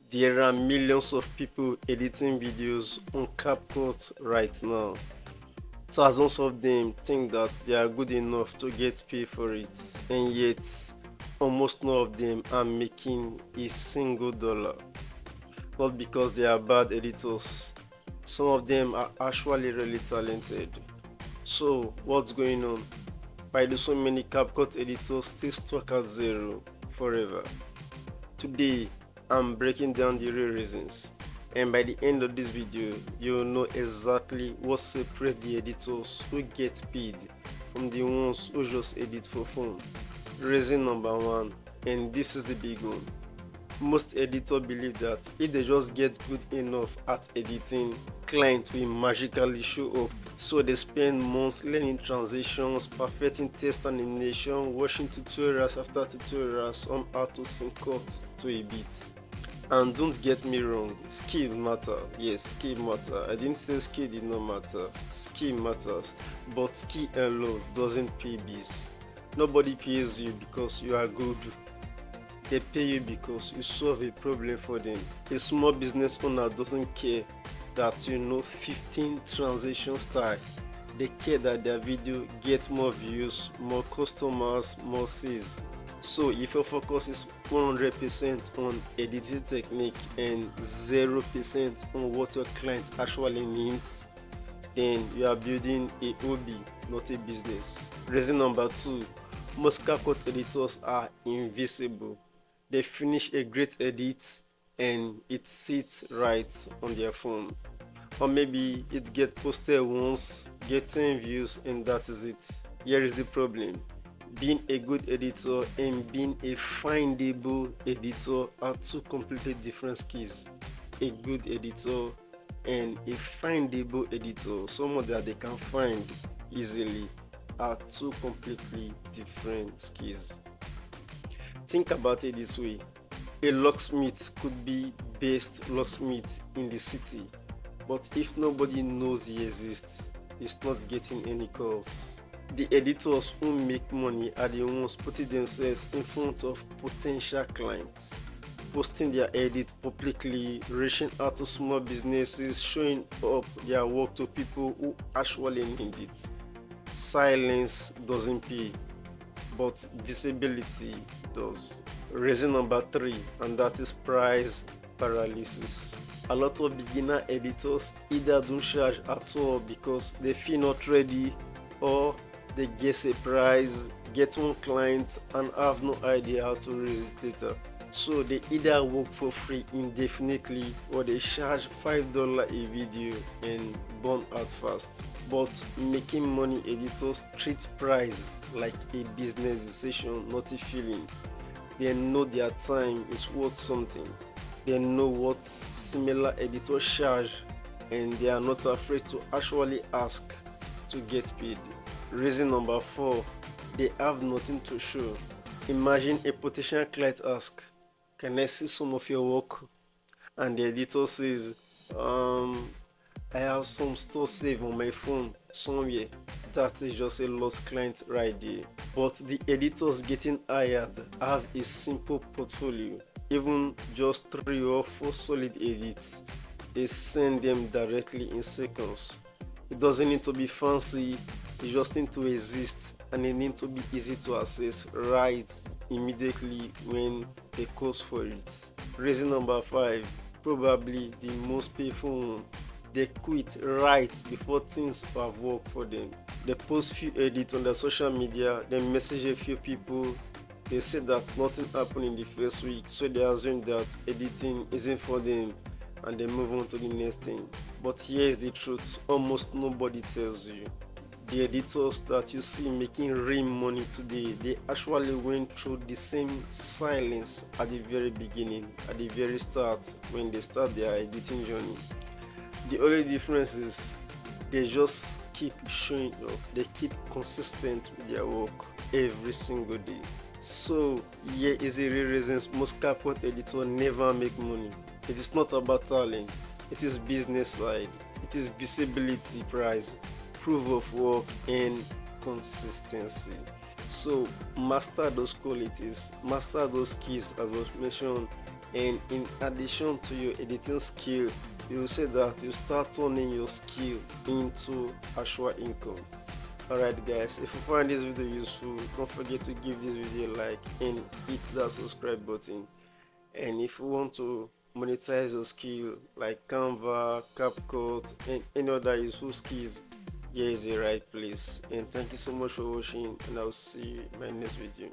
There are millions of people editing videos on CapCut right now. Thousands of them think that they are good enough to get paid for it, and yet almost none of them are making a single dollar. Not because they are bad editors, some of them are actually really talented. So, what's going on? Why do so many CapCut editors still stuck at zero forever? Today, I'm breaking down the real reasons, and by the end of this video, you'll know exactly what separates the editors who get paid from the ones who just edit for fun. Reason number one, and this is the big one. Most editors believe that if they just get good enough at editing, clients will magically show up. So they spend months learning transitions, perfecting text animation, watching tutorials after tutorials on how to sync cut to a beat. And don't get me wrong, skill matter. Yes, skill matter. I didn't say skill did not matter. Skill matters, but skill alone doesn't pay bills. Nobody pays you because you are good. They pay you because you solve a problem for them. A small business owner doesn't care that you know 15 transition style. They care that their video gets more views, more customers, more sales. So if your focus is 100% on editing technique and 0% on what your client actually needs, then you are building a hobby, not a business. Reason number two, most CapCut editors are invisible. They finish a great edit and it sits right on their phone, or maybe it gets posted once, get 10 views, and that is it. Here is the problem: being a good editor and being a findable editor are two completely different skills. A good editor and a findable editor, someone that they can find easily, are two completely different skills. Think about it this way: a locksmith could be best locksmith in the city, but if nobody knows he exists, he's not getting any calls. The editors who make money are the ones putting themselves in front of potential clients, posting their edit publicly, reaching out to small businesses, showing up their work to people who actually need it. Silence doesn't pay, but visibility does. Reason number three, and that is price paralysis. A lot of beginner editors either don't charge at all because they feel not ready, or they guess a price, get one client, and have no idea how to raise it later. So they either work for free indefinitely or they charge $5 a video and burn out fast. But making money editors treat price like a business decision, not a feeling. They know their time is worth something. They know what similar editors charge, and they are not afraid to actually ask to get paid. Reason number four, they have nothing to show. Imagine a potential client asks, "Can I see some of your work?" And the editor says, "I have some stuff saved on my phone somewhere." That is just a lost client right there. But the editors getting hired have a simple portfolio. Even just 3 or 4 solid edits, they send them directly in seconds. It doesn't need to be fancy, it just needs to exist, and it needs to be easy to access right immediately when they cost for it. Reason number five, probably the most painful one: they quit right before things have worked for them. They post few edits on their social media, then message a few people. They say that nothing happened in the first week, so they assume that editing isn't for them and they move on to the next thing. But here is the truth: almost nobody tells you. The editors that you see making real money today, they actually went through the same silence at the very beginning, at the very start, when they start their editing journey. The only difference is they just keep showing up, they keep consistent with their work every single day. So here is the real reasons most CapCut editors never make money. It is not about talent, it is business side, it is visibility, price, proof of work, and consistency. So master those qualities, master those skills as was mentioned, And in addition to your editing skill, you will say that you start turning your skill into actual income. Alright guys, if you find this video useful, don't forget to give this video a like and hit that subscribe button. And if you want to monetize your skill like Canva, CapCut and any other useful skills, here is the right place. And thank you so much for watching, and I'll see you in my next video.